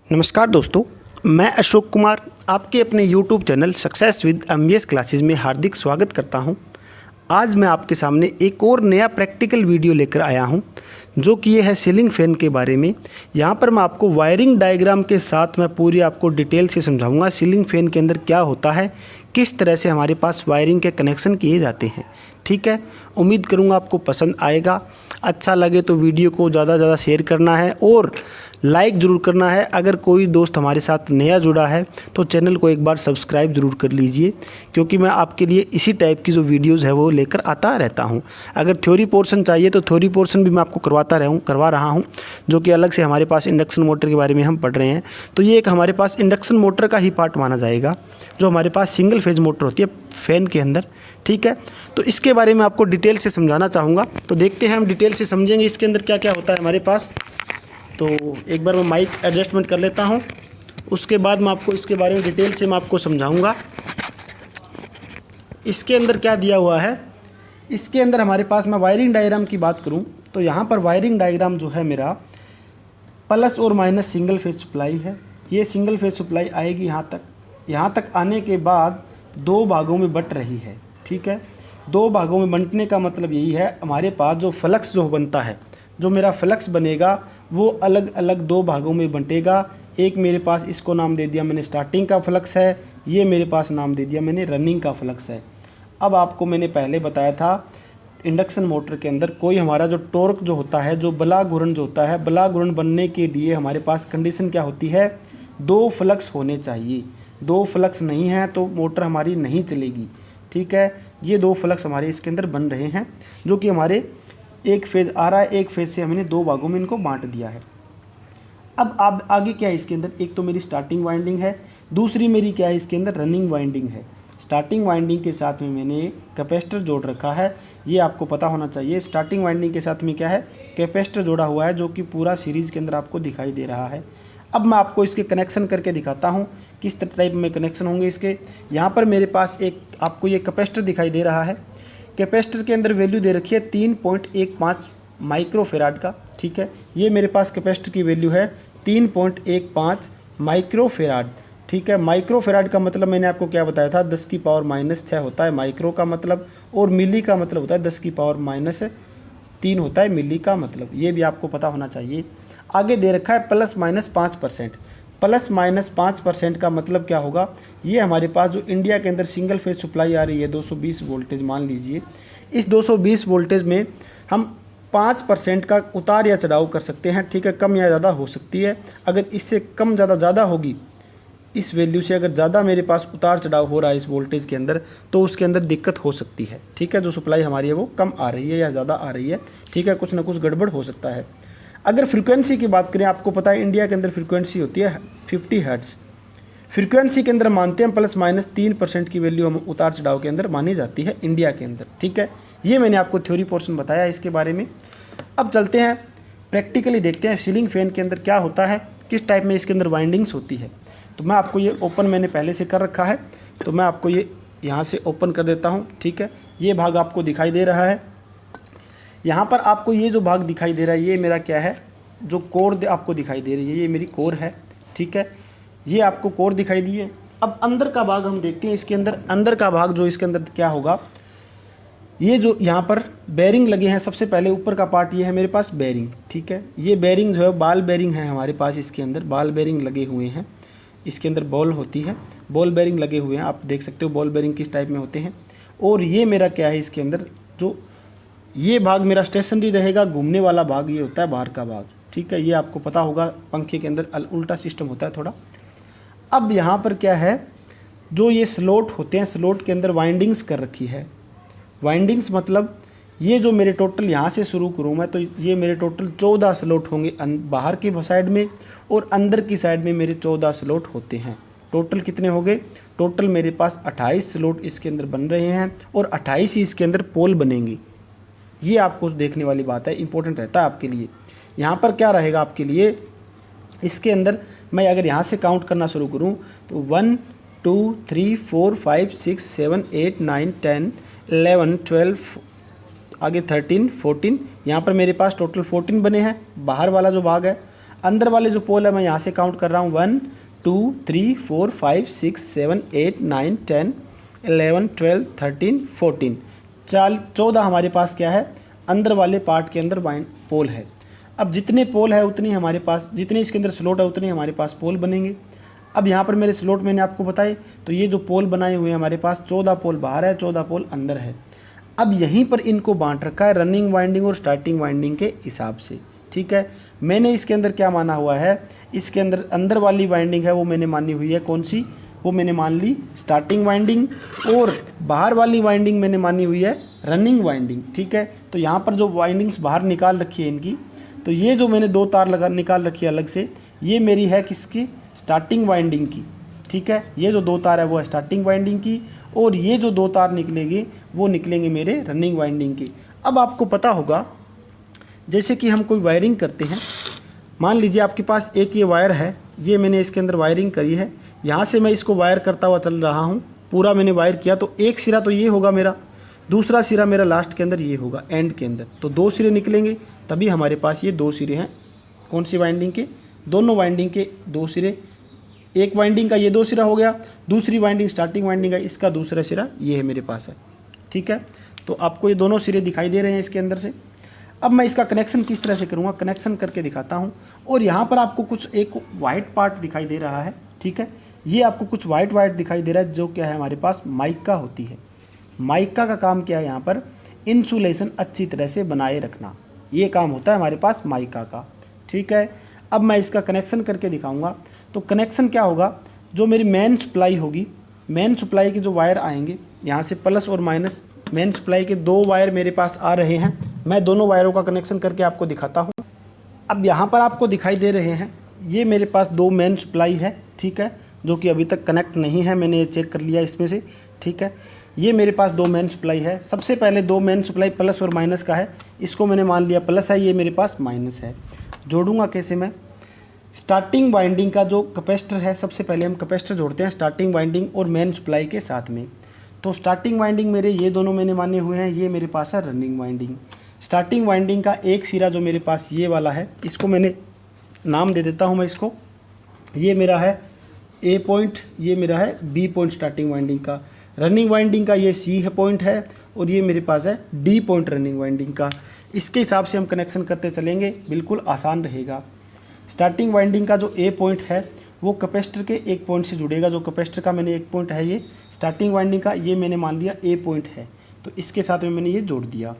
नमस्कार दोस्तों, मैं अशोक कुमार आपके अपने YouTube channel success with MBS classes में हार्दिक स्वागत करता हूं। आज मैं आपके सामने एक और नया प्रैक्टिकल वीडियो लेकर आया हूं, जो कि ये है सीलिंग फ़ैन के बारे में। यहां पर मैं आपको वायरिंग डायग्राम के साथ मैं पूरी आपको डिटेल से समझाऊंगा सीलिंग फ़ैन के अंदर क्या होता है, किस तरह से हमारे पास वायरिंग के कनेक्शन किए जाते हैं। ठीक है, उम्मीद करूंगा आपको पसंद आएगा। अच्छा लगे तो वीडियो को ज़्यादा से ज़्यादा शेयर करना है और लाइक ज़रूर करना है। अगर कोई दोस्त हमारे साथ नया जुड़ा है तो चैनल को एक बार सब्सक्राइब ज़रूर कर लीजिए, क्योंकि मैं आपके लिए इसी टाइप की जो वीडियोज़ है वो लेकर आता रहता हूं। अगर थ्योरी पोर्शन चाहिए तो थ्योरी पोर्शन भी मैं आपको करवा रहा हूं, जो कि अलग से हमारे पास इंडक्शन मोटर के बारे में हम पढ़ रहे हैं। तो ये एक हमारे पास इंडक्शन मोटर का ही पार्ट माना जाएगा, जो हमारे पास सिंगल फेज मोटर होती है फ़ैन के अंदर। ठीक है, तो इसके बारे में आपको डिटेल से समझाना चाहूँगा। तो देखते हैं हम डिटेल से समझेंगे इसके अंदर क्या क्या होता है हमारे पास। तो एक बार मैं माइक एडजस्टमेंट कर लेता हूं, उसके बाद मैं आपको इसके बारे में डिटेल से मैं आपको समझाऊंगा। इसके अंदर क्या दिया हुआ है, इसके अंदर हमारे पास मैं वायरिंग डायग्राम की बात करूं तो यहां पर वायरिंग डायग्राम जो है मेरा प्लस और माइनस सिंगल फेज सप्लाई है। ये सिंगल फेज सप्लाई आएगी यहाँ तक आने के बाद दो भागों में बंट रही है। ठीक है, दो भागों में बंटने का मतलब यही है, हमारे पास जो फ्लक्स जो बनता है, जो मेरा फ्लक्स बनेगा वो अलग अलग दो भागों में बंटेगा। एक मेरे पास इसको नाम दे दिया मैंने स्टार्टिंग का फ्लक्स है, ये मेरे पास नाम दे दिया मैंने रनिंग का फ्लक्स है। अब आपको मैंने पहले बताया था इंडक्शन मोटर के अंदर कोई हमारा जो टॉर्क जो होता है, जो बला घूर्ण जो होता है, बला घूर्ण बनने के लिए हमारे पास कंडीशन क्या होती है, दो फ्लक्स होने चाहिए। दो फ्लक्स नहीं है तो मोटर हमारी नहीं चलेगी। ठीक है, ये दो फ्लक्स हमारे इसके अंदर बन रहे हैं, जो कि हमारे एक फेज़ आ रहा है, एक फेज़ से हमने दो भागों में इनको बांट दिया है। अब आप आगे क्या है इसके अंदर, एक तो मेरी स्टार्टिंग वाइंडिंग है, दूसरी मेरी क्या है इसके अंदर रनिंग वाइंडिंग है। स्टार्टिंग वाइंडिंग के साथ में मैंने कैपेसिटर जोड़ रखा है, ये आपको पता होना चाहिए। स्टार्टिंग वाइंडिंग के साथ में क्या है, कैपेसिटर जोड़ा हुआ है, जो कि पूरा सीरीज़ के अंदर आपको दिखाई दे रहा है। अब मैं आपको इसके कनेक्शन करके दिखाता हूँ किस टाइप में कनेक्शन होंगे इसके। यहाँ पर मेरे पास एक आपको ये कैपेसिटर दिखाई दे रहा है। कैपेसिटर के अंदर वैल्यू दे रखी है 3.15 माइक्रोफेराड का। ठीक है, ये मेरे पास कैपेसिटर की वैल्यू है 3.15 माइक्रोफेराड। ठीक है, माइक्रोफेराड का मतलब मैंने आपको क्या बताया था, 10⁻⁻6 होता है माइक्रो का मतलब, और मिली का मतलब होता है 10⁻³ होता है मिली का मतलब। ये भी आपको पता होना चाहिए। आगे दे रखा है ±5%। ±5% का मतलब क्या होगा, ये हमारे पास जो इंडिया के अंदर सिंगल फेज सप्लाई आ रही है 220 वोल्टेज मान लीजिए, इस 220 वोल्टेज में हम 5% का उतार या चढ़ाव कर सकते हैं। ठीक है, कम या ज़्यादा हो सकती है। अगर इससे कम ज़्यादा होगी, इस वैल्यू से अगर ज़्यादा मेरे पास उतार चढ़ाव हो रहा है इस वोल्टेज के अंदर, तो उसके अंदर दिक्कत हो सकती है। ठीक है, जो सप्लाई हमारी है वो कम आ रही है या ज़्यादा आ रही है। ठीक है, कुछ ना कुछ गड़बड़ हो सकता है। अगर फ्रीक्वेंसी की बात करें, आपको पता है इंडिया के अंदर फ्रीक्वेंसी होती है 50 हर्ट्ज़। फ्रीक्वेंसी के अंदर मानते हैं ±3% की वैल्यू हम उतार चढ़ाव के अंदर मानी जाती है इंडिया के अंदर। ठीक है, ये मैंने आपको थ्योरी पोर्शन बताया इसके बारे में। अब चलते हैं प्रैक्टिकली देखते हैं सीलिंग फैन के अंदर क्या होता है, किस टाइप में इसके अंदर वाइंडिंग्स होती है। तो मैं आपको ये ओपन मैंने पहले से कर रखा है, तो मैं आपको ये यहाँ से ओपन कर देता हूँ। ठीक है, ये भाग आपको दिखाई दे रहा है। यहाँ पर आपको ये जो भाग दिखाई दे रहा है, ये मेरा क्या है, जो कोर आपको दिखाई दे रही है, ये मेरी कोर है। ठीक है, ये आपको कोर दिखाई दी है। अब अंदर का भाग हम देखते हैं। इसके अंदर अंदर का भाग जो इसके अंदर क्या होगा, ये जो यहाँ पर बेरिंग लगे हैं, सबसे पहले ऊपर का पार्ट ये है मेरे पास बेरिंग। ठीक है, ये बेरिंग जो है बाल बेरिंग है हमारे पास, इसके अंदर बाल बेरिंग लगे हुए हैं। इसके अंदर बॉल होती है, बॉल बेरिंग लगे हुए हैं, आप देख सकते हो बॉल बेरिंग किस टाइप में होते हैं। और ये मेरा क्या है, इसके अंदर जो ये भाग मेरा स्टेशनरी रहेगा, घूमने वाला भाग ये होता है बाहर का भाग। ठीक है, ये आपको पता होगा, पंखे के अंदर उल्टा सिस्टम होता है थोड़ा। अब यहाँ पर क्या है, जो ये स्लॉट होते हैं, स्लॉट के अंदर वाइंडिंग्स कर रखी है। वाइंडिंग्स मतलब ये जो मेरे टोटल यहाँ से शुरू करूँ मैं, तो ये मेरे टोटल 14 स्लॉट होंगे बाहर की साइड में, और अंदर की साइड में मेरे 14 स्लॉट होते हैं। टोटल कितने हो गए, टोटल मेरे पास 28 स्लॉट इसके अंदर बन रहे हैं, और 28 ही इसके अंदर पोल बनेंगे। ये आपको देखने वाली बात है, इंपॉर्टेंट रहता है आपके लिए। यहाँ पर क्या रहेगा आपके लिए, इसके अंदर मैं अगर यहाँ से काउंट करना शुरू करूँ तो 1 2 3 4 5 6 7 8 9 10 11 12 आगे 13 14, यहाँ पर मेरे पास टोटल 14 बने हैं बाहर वाला जो भाग है। अंदर वाले जो पोल है मैं यहाँ से काउंट कर रहा हूँ 1 2 3 4 5 6 7 8 9 10 11 12 13 14 14 हमारे पास क्या है अंदर वाले पार्ट के अंदर पोल है। अब जितने पोल है उतनी हमारे पास, जितने इसके अंदर स्लॉट है उतने हमारे पास पोल बनेंगे। अब यहाँ पर मेरे स्लॉट मैंने आपको बताए, तो ये जो पोल बनाए हुए हैं हमारे पास 14 पोल बाहर है, 14 पोल अंदर है। अब यहीं पर इनको बांट रखा है रनिंग वाइंडिंग और स्टार्टिंग वाइंडिंग के हिसाब से, ठीक है। मैंने इसके अंदर क्या माना हुआ है, इसके अंदर वाली वाइंडिंग है वो मैंने मानी हुई है कौन सी, वो मैंने मान ली स्टार्टिंग वाइंडिंग, और बाहर वाली वाइंडिंग मैंने मानी हुई है रनिंग वाइंडिंग, ठीक है। तो यहाँ पर जो वाइंडिंग्स बाहर निकाल रखी है इनकी, तो ये जो मैंने 2 तार निकाल रखी है अलग से, ये मेरी है किसकी, स्टार्टिंग वाइंडिंग की, ठीक है। ये जो 2 तार है वो है स्टार्टिंग वाइंडिंग की, और ये जो 2 तार निकलेंगे वो निकलेंगे मेरे रनिंग वाइंडिंग के। अब आपको पता होगा जैसे कि हम कोई वायरिंग करते हैं, मान लीजिए आपके पास एक ये वायर है, ये मैंने इसके अंदर वायरिंग करी है, यहाँ से मैं इसको वायर करता हुआ चल रहा हूँ, पूरा मैंने वायर किया, तो एक सिरा तो ये होगा मेरा, दूसरा सिरा मेरा लास्ट के अंदर ये होगा एंड के अंदर, तो 2 सिरे निकलेंगे, तभी हमारे पास ये 2 सिरे हैं कौन सी वाइंडिंग के, दोनों वाइंडिंग के 2 सिरे। एक वाइंडिंग का ये 2 सिरा हो गया, दूसरी वाइंडिंग स्टार्टिंग वाइंडिंग का इसका दूसरा सिरा ये है मेरे पास है, ठीक है। तो आपको ये दोनों सिरे दिखाई दे रहे हैं इसके अंदर से। अब मैं इसका कनेक्शन किस तरह से करूँगा, कनेक्शन करके दिखाता हूँ। और यहाँ पर आपको कुछ एक वाइट पार्ट दिखाई दे रहा है, ठीक है। ये आपको कुछ वाइट दिखाई दे रहा है, जो क्या है हमारे पास माइका होती है। माइका का काम क्या है, यहाँ पर इंसुलेशन अच्छी तरह से बनाए रखना, ये काम होता है हमारे पास माइका का, ठीक है। अब मैं इसका कनेक्शन करके दिखाऊंगा। तो कनेक्शन क्या होगा, जो मेरी मेन सप्लाई होगी, मेन सप्लाई के जो वायर आएंगे यहाँ से प्लस और माइनस, मेन सप्लाई के 2 वायर मेरे पास आ रहे हैं, मैं दोनों वायरों का कनेक्शन करके आपको दिखाता हूँ। अब यहाँ पर आपको दिखाई दे रहे हैं, ये मेरे पास 2 मेन सप्लाई है, ठीक है, जो कि अभी तक कनेक्ट नहीं है, मैंने ये चेक कर लिया इसमें से, ठीक है। ये मेरे पास 2 मेन सप्लाई है। सबसे पहले 2 मेन सप्लाई प्लस और माइनस का है, इसको मैंने मान लिया प्लस है, ये मेरे पास माइनस है। जोड़ूंगा कैसे मैं, स्टार्टिंग वाइंडिंग का जो कैपेसिटर है, सबसे पहले हम कैपेसिटर जोड़ते हैं स्टार्टिंग वाइंडिंग और मेन सप्लाई के साथ में। तो स्टार्टिंग वाइंडिंग मेरे ये दोनों मैंने माने हुए हैं, ये मेरे पास है रनिंग वाइंडिंग। स्टार्टिंग वाइंडिंग का एक सिरा जो मेरे पास ये वाला है, इसको मैंने नाम दे देता हूँ मैं इसको, ये मेरा है ए पॉइंट, ये मेरा है बी पॉइंट स्टार्टिंग वाइंडिंग का। रनिंग वाइंडिंग का ये सी है पॉइंट है, और ये मेरे पास है डी पॉइंट रनिंग वाइंडिंग का। इसके हिसाब से हम कनेक्शन करते चलेंगे, बिल्कुल आसान रहेगा। स्टार्टिंग वाइंडिंग का जो ए पॉइंट है वो कैपेसिटर के एक पॉइंट से जुड़ेगा, जो कैपेसिटर का मैंने एक पॉइंट है, ये स्टार्टिंग वाइंडिंग का ये मैंने मान लिया ए पॉइंट है, तो इसके साथ में मैंने ये जोड़ दिया,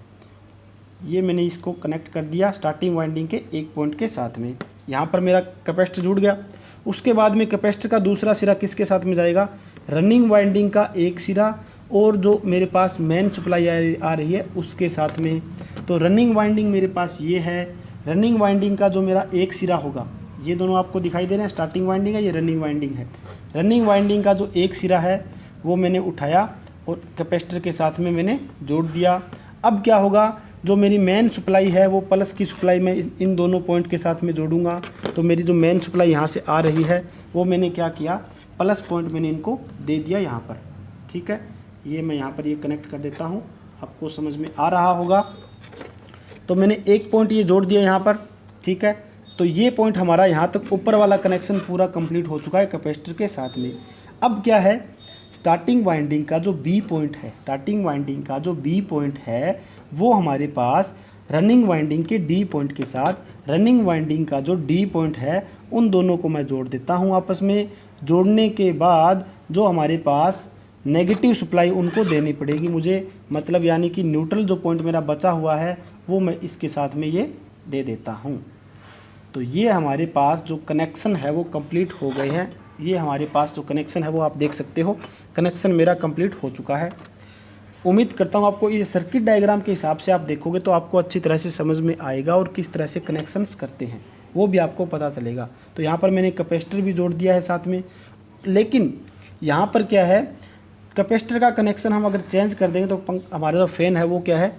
ये मैंने इसको कनेक्ट कर दिया स्टार्टिंग वाइंडिंग के एक पॉइंट के साथ में। यहाँ पर मेरा कैपेसिटर जुड़ गया। उसके बाद में कैपेसिटर का दूसरा सिरा किसके साथ में जाएगा, रनिंग वाइंडिंग का एक सिरा, और जो मेरे पास मेन सप्लाई आ रही है उसके साथ में। तो रनिंग वाइंडिंग मेरे पास ये है, रनिंग वाइंडिंग का जो मेरा एक सिरा होगा, ये दोनों आपको दिखाई दे रहे हैं, स्टार्टिंग वाइंडिंग है, ये रनिंग वाइंडिंग है। रनिंग वाइंडिंग का जो एक सिरा है वो मैंने उठाया और कैपेसिटर के साथ में मैंने जोड़ दिया। अब क्या होगा, जो मेरी मेन सप्लाई है वो प्लस की सप्लाई में इन दोनों पॉइंट के साथ में जोड़ूंगा। तो मेरी जो मेन सप्लाई यहाँ से आ रही है वो मैंने क्या किया, प्लस पॉइंट मैंने इनको दे दिया यहाँ पर, ठीक है। ये मैं यहाँ पर ये कनेक्ट कर देता हूँ, आपको समझ में आ रहा होगा। तो मैंने एक पॉइंट ये जोड़ दिया यहाँ पर, ठीक है। तो ये पॉइंट हमारा यहाँ तक ऊपर वाला कनेक्शन पूरा कंप्लीट हो चुका है कैपेसिटर के साथ में। अब क्या है, स्टार्टिंग वाइंडिंग का जो बी पॉइंट है, स्टार्टिंग वाइंडिंग का जो बी पॉइंट है वो हमारे पास रनिंग वाइंडिंग के डी पॉइंट के साथ, रनिंग वाइंडिंग का जो डी पॉइंट है उन दोनों को मैं जोड़ देता हूँ आपस में। जोड़ने के बाद जो हमारे पास नेगेटिव सप्लाई उनको देनी पड़ेगी मुझे, मतलब यानी कि न्यूट्रल जो पॉइंट मेरा बचा हुआ है वो मैं इसके साथ में ये दे देता हूँ। तो ये हमारे पास जो कनेक्शन है वो कंप्लीट हो गए हैं। ये हमारे पास जो कनेक्शन है वो आप देख सकते हो, कनेक्शन मेरा कंप्लीट हो चुका है। उम्मीद करता हूँ आपको ये सर्किट डायग्राम के हिसाब से आप देखोगे तो आपको अच्छी तरह से समझ में आएगा और किस तरह से कनेक्शंस करते हैं वो भी आपको पता चलेगा। तो यहाँ पर मैंने कैपेसिटर भी जोड़ दिया है साथ में, लेकिन यहाँ पर क्या है, कैपेसिटर का कनेक्शन हम अगर चेंज कर देंगे तो हमारा जो फैन है वो क्या है,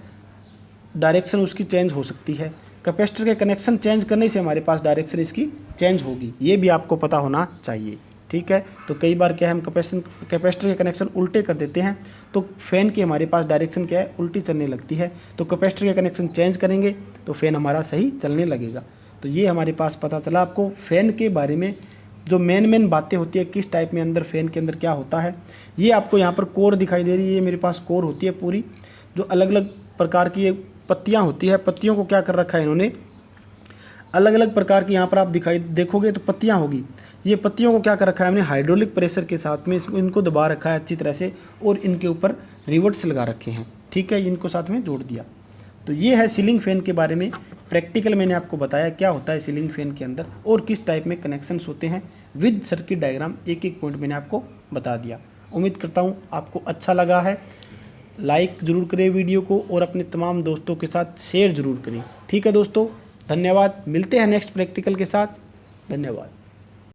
डायरेक्शन उसकी चेंज हो सकती है। कैपेसिटर के कनेक्शन चेंज करने से हमारे पास डायरेक्शन इसकी चेंज होगी, ये भी आपको पता होना चाहिए, ठीक है। तो कई बार क्या है, हम कैपेसिटर के कनेक्शन उल्टे कर देते हैं तो फैन की हमारे पास डायरेक्शन क्या है, उल्टी चलने लगती है। तो कैपेसिटर के कनेक्शन चेंज करेंगे तो फैन हमारा सही चलने लगेगा। तो ये हमारे पास पता चला आपको फ़ैन के बारे में, जो मेन बातें होती है किस टाइप में अंदर फ़ैन के अंदर क्या होता है। ये आपको यहाँ पर कोर दिखाई दे रही है, ये मेरे पास कोर होती है पूरी, जो अलग अलग प्रकार की ये पत्तियाँ होती है। पत्तियों को क्या कर रखा है इन्होंने, अलग अलग प्रकार की, यहाँ पर आप देखोगे तो पत्तियाँ होगी। ये पत्तियों को क्या कर रखा है हमने, हाइड्रोलिक प्रेशर के साथ में इनको दबा रखा है अच्छी तरह से, और इनके ऊपर रिवर्ट्स लगा रखे हैं। ठीक है, इनको साथ में जोड़ दिया। तो ये है सीलिंग फ़ैन के बारे में प्रैक्टिकल मैंने आपको बताया क्या होता है सीलिंग फ़ैन के अंदर और किस टाइप में कनेक्शंस होते हैं विद सर्किट डायग्राम। एक एक पॉइंट मैंने आपको बता दिया। उम्मीद करता हूँ आपको अच्छा लगा है। लाइक ज़रूर करें वीडियो को और अपने तमाम दोस्तों के साथ शेयर ज़रूर करें। ठीक है दोस्तों, धन्यवाद। मिलते हैं नेक्स्ट प्रैक्टिकल के साथ। धन्यवाद।